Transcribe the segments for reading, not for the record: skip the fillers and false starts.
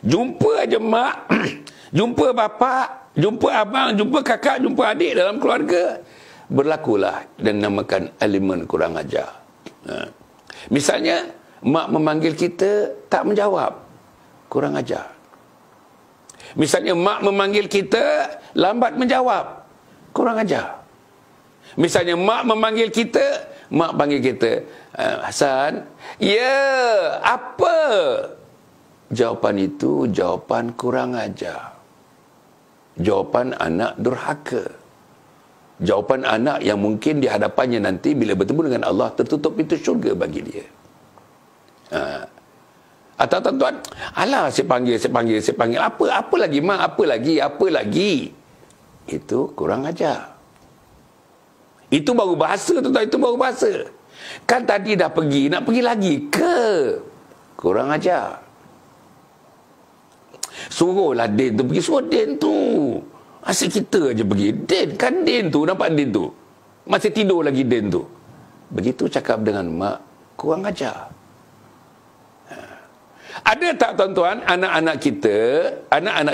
Jumpa aja mak, jumpa bapa, jumpa abang, jumpa kakak, jumpa adik dalam keluarga, berlakulah dan namakan elemen kurang ajar. Misalnya mak memanggil kita tak menjawab, kurang ajar. Misalnya mak memanggil kita lambat menjawab, kurang ajar. Misalnya mak memanggil kita, mak panggil kita, Hasan, ya, apa? Jawapan itu jawapan kurang ajar. Jawapan anak durhaka. Jawapan anak yang mungkin di hadapannya nanti bila bertemu dengan Allah tertutup pintu syurga bagi dia. Atau tuan-tuan, alah saya panggil. Apa lagi mak? Apa lagi? Itu kurang ajar. Itu baru bahasa, tuan-tuan, itu baru bahasa. Kan tadi dah pergi, nak pergi lagi ke? Kurang ajar. Suruhlah Din tu pergi, suruh Din tu. Asyik kita aja pergi. Din tu, nampak Din tu? Masih tidur lagi Din tu. Begitu cakap dengan mak, kurang ajar. Ada tak tuan-tuan anak-anak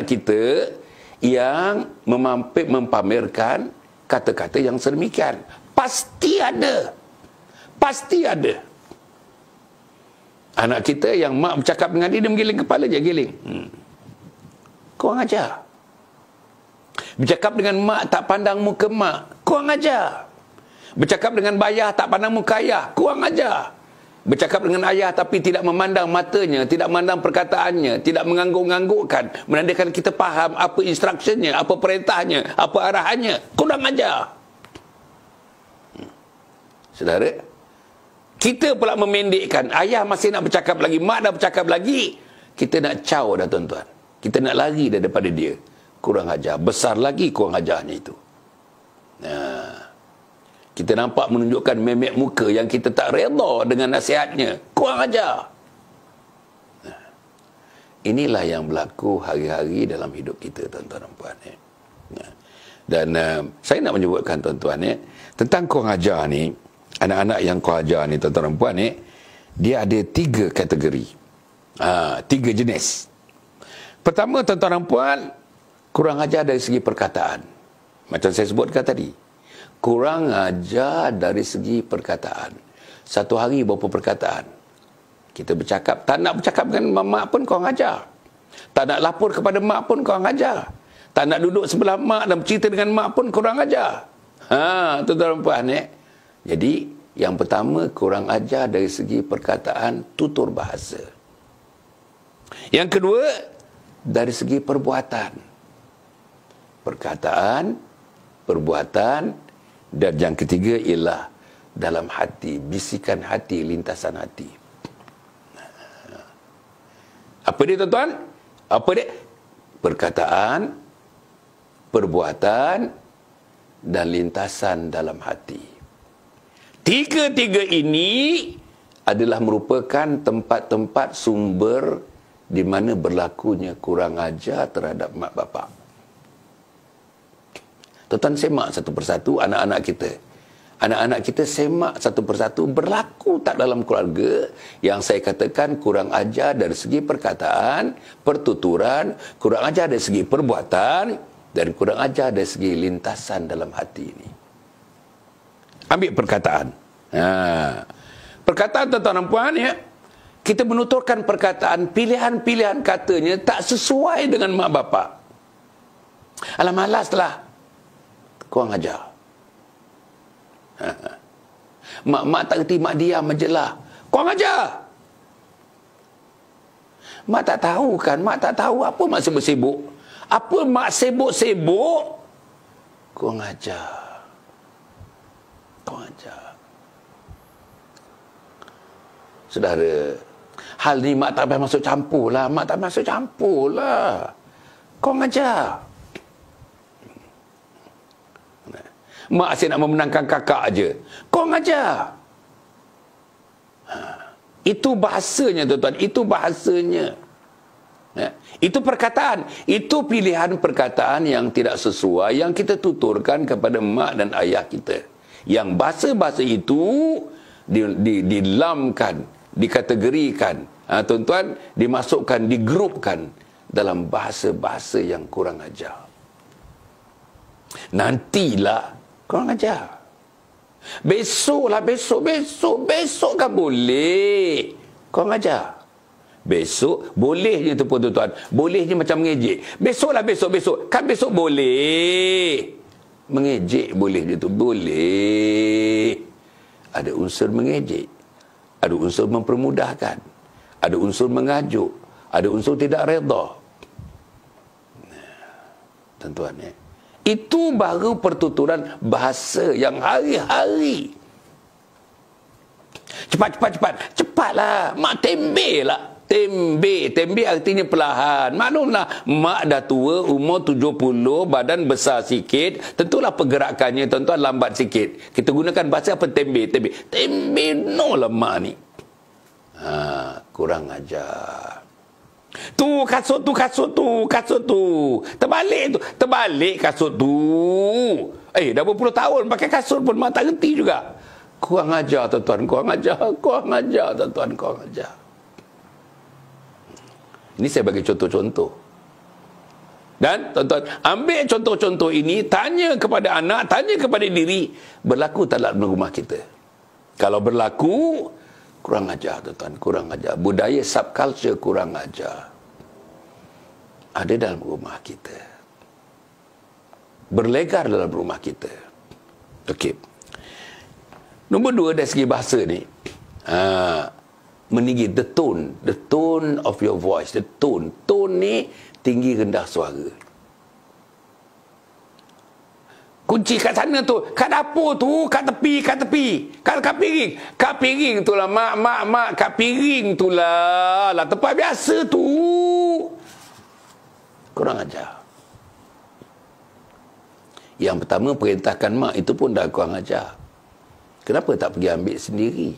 kita yang mempamerkan kata-kata yang sedemikian? Pasti ada. Pasti ada. Anak kita yang mak bercakap dengan dia menggiling kepala je, giling. Kurang ajar. Bercakap dengan mak tak pandang muka mak, kurang ajar. Bercakap dengan bayah tak pandang muka ayah, kurang ajar. Bercakap dengan ayah tapi tidak memandang matanya, tidak memandang perkataannya, tidak mengangguk-anggukkan, menandakan kita faham apa instruksinya, apa perintahnya, apa arahannya, kurang ajar. Saudara, kita pula memendekkan. Ayah masih nak bercakap lagi, mak dah bercakap lagi, kita nak caw dah tuan-tuan. Kita nak lari daripada dia. Kurang ajar. Besar lagi kurang ajarnya itu. Kita nampak menunjukkan memek muka yang kita tak reda dengan nasihatnya. Kurang ajar. Inilah yang berlaku hari-hari dalam hidup kita, tuan-tuan dan puan. Dan saya nak menyebutkan tuan-tuan tentang kurang ajar ni, anak-anak yang kurang ajar ni, tuan-tuan dan puan, dia ada 3 kategori. 3 jenis. Pertama, tuan-tuan dan puan, kurang ajar dari segi perkataan. Macam saya sebutkan tadi. Kurang ajar dari segi perkataan. Satu hari berapa perkataan? Kita bercakap, tak nak bercakap dengan mak pun kurang ajar. Tak nak lapor kepada mak pun kurang ajar. Tak nak duduk sebelah mak dan bercerita dengan mak pun kurang ajar. Tuan-tuan dan puan, Jadi, yang pertama, kurang ajar dari segi perkataan, tutur bahasa. Yang kedua, dari segi perbuatan. Perkataan, perbuatan, dan yang ketiga ialah dalam hati, bisikan hati, lintasan hati. Apa dia tuan-tuan? Apa dia? Perkataan, perbuatan, dan lintasan dalam hati. 3-3 ini adalah merupakan tempat-tempat sumber di mana berlakunya kurang ajar terhadap mak bapak. Tuan-tuan semak satu persatu anak-anak kita. Anak-anak kita semak satu persatu berlaku tak dalam keluarga yang saya katakan kurang ajar dari segi perkataan, pertuturan, kurang ajar dari segi perbuatan, dan kurang ajar dari segi lintasan dalam hati ini. Ambil perkataan. Perkataan tuan-tuan dan puan, kita menuturkan perkataan, pilihan-pilihan katanya tak sesuai dengan mak bapak. Alah, malaslah. Kurang ajar. Mak tak kerti, mak diam je lah. Kurang ajar. Mak tak tahu kan, mak tak tahu apa mak sibuk-sibuk. Apa mak sibuk-sibuk? Kurang ajar. Kurang ajar. Saudara, hal ni mak tak payah masuk campur lah. Mak tak masuk campur lah. Kurang ajar. Mak asyik nak memenangkan kakak aja. Kurang ajar. Itu bahasanya tuan-tuan. Itu bahasanya. Itu perkataan. Itu pilihan perkataan yang tidak sesuai, yang kita tuturkan kepada mak dan ayah kita. Yang bahasa-bahasa itu dilamkan, dikategorikan, tuan-tuan, dimasukkan, digrupkan dalam bahasa-bahasa yang kurang ajar. Nantilah kurang ajar. Besok kan boleh. Kurang ajar. Besok boleh je tu pun tuan-tuan. Boleh je macam mengejek. Besoklah besok. Kan besok boleh. Mengejek boleh je tu. Boleh. Ada unsur mengejek. Ada unsur mempermudahkan. Ada unsur mengajuk. Ada unsur tidak redha. Tuan-tuan ya. Itu baru pertuturan bahasa yang hari-hari. Cepatlah. Mak tembe lah. Tembe artinya perlahan. Maklumlah, mak dah tua, umur 70, badan besar sikit. Tentulah pergerakannya tuan-tuan lambat sikit. Kita gunakan bahasa apa? Tembe. No lah mak ni. Kurang ajar. Tu kasut tu. Terbalik kasut tu. Dah berpuluh tahun pakai kasut pun mak tak reti juga. Kurang ajar tuan-tuan, kurang ajar tuan-tuan, kurang ajar. Ini saya bagi contoh-contoh. Dan tuan-tuan, ambil contoh-contoh ini, tanya kepada anak, tanya kepada diri, berlaku tak dalam rumah kita? Kalau berlaku, kurang ajar tuan-tuan, kurang ajar. Budaya subculture kurang ajar. Ada dalam rumah kita. Berlegar dalam rumah kita. Okey. Nombor 2 dari segi bahasa ni, meninggi the tone of your voice, the tone ni tinggi rendah suara. Kunci kat sana tu, kat dapur tu, kat tepi, kat piring tu lah mak, kat piring tu lah tempat biasa tu. Kurang ajar. Yang pertama, perintahkan mak itu pun dah kurang ajar. Kenapa tak pergi ambil sendiri?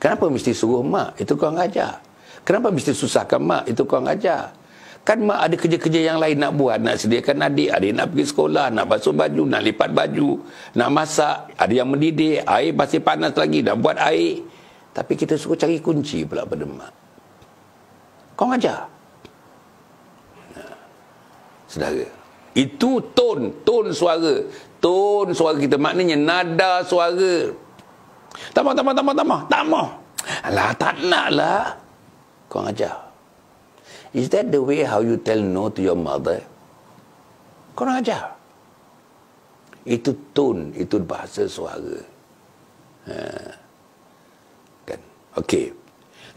Kenapa mesti suruh mak? Itu kurang ajar. Kenapa mesti susahkan mak? Itu kurang ajar. Kan mak ada kerja-kerja yang lain nak buat. Nak sediakan adik nak pergi sekolah, nak basuh baju, nak lipat baju, nak masak, ada yang mendidih, air masih panas lagi, nak buat air. Tapi kita suruh cari kunci pula pada mak. Kurang ajar. Saudara, itu tone suara. Tone suara kita, maknanya nada suara. Tak mau. Alah, tak nak lah. Kurang ajar. Is that the way how you tell no to your mother? Kurang ajar. Itu tone, itu bahasa suara. Kan? Okey.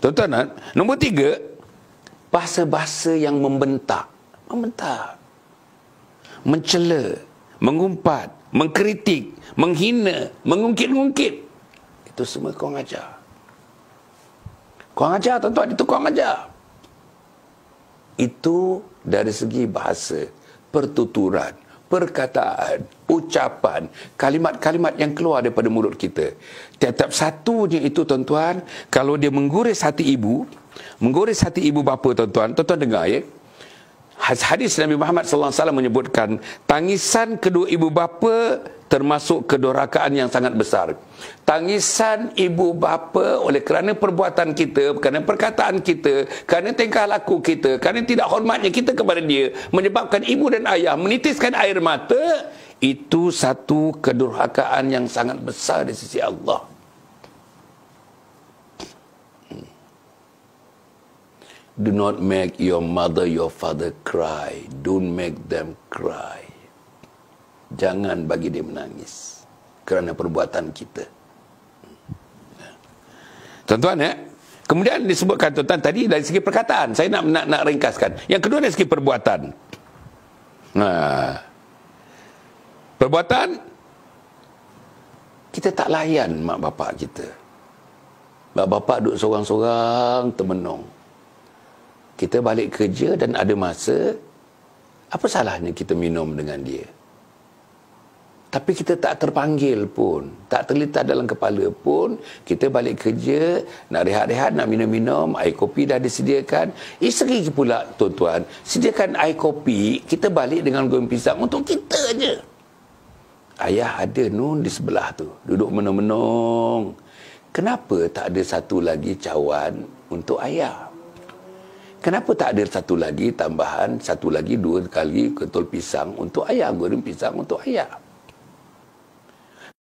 Tuan-tuan, nombor 3, bahasa-bahasa yang membentak. Mencela, mengumpat, mengkritik, menghina, mengungkit-ungkit. Itu semua kurang ajar. Kurang ajar tuan-tuan, itu kurang ajar. Itu dari segi bahasa, pertuturan, perkataan, ucapan, kalimat-kalimat yang keluar daripada mulut kita. Tiap-tiap satunya itu tuan-tuan, kalau dia menggores hati ibu bapa tuan-tuan dengar ya. Hadis Nabi Muhammad SAW menyebutkan, tangisan kedua ibu bapa termasuk kedurhakaan yang sangat besar. Tangisan ibu bapa oleh kerana perbuatan kita, kerana perkataan kita, kerana tingkah laku kita, kerana tidak hormatnya kita kepada dia, menyebabkan ibu dan ayah menitiskan air mata, itu satu kedurhakaan yang sangat besar di sisi Allah. Do not make your mother, your father cry. Don't make them cry. Jangan bagi dia menangis kerana perbuatan kita. Tuan-tuan ya. Kemudian disebutkan tuan-tuan tadi dari segi perkataan. Saya nak ringkaskan. Yang kedua dari segi perbuatan. Perbuatan, kita tak layan mak bapak kita. Mak bapak duduk sorang-sorang termenung. Kita balik kerja dan ada masa, apa salahnya kita minum dengan dia? Tapi kita tak terpanggil pun, tak terlintas dalam kepala pun, kita balik kerja, nak rehat-rehat, nak minum-minum, air kopi dah disediakan. Isteri pula, tuan-tuan, sediakan air kopi, kita balik dengan goreng pisang untuk kita je. Ayah ada nun di sebelah tu, duduk menung-menung. Kenapa tak ada satu lagi cawan untuk ayah? Kenapa tak ada satu lagi dua kali ketul pisang untuk ayam, goreng pisang untuk ayam?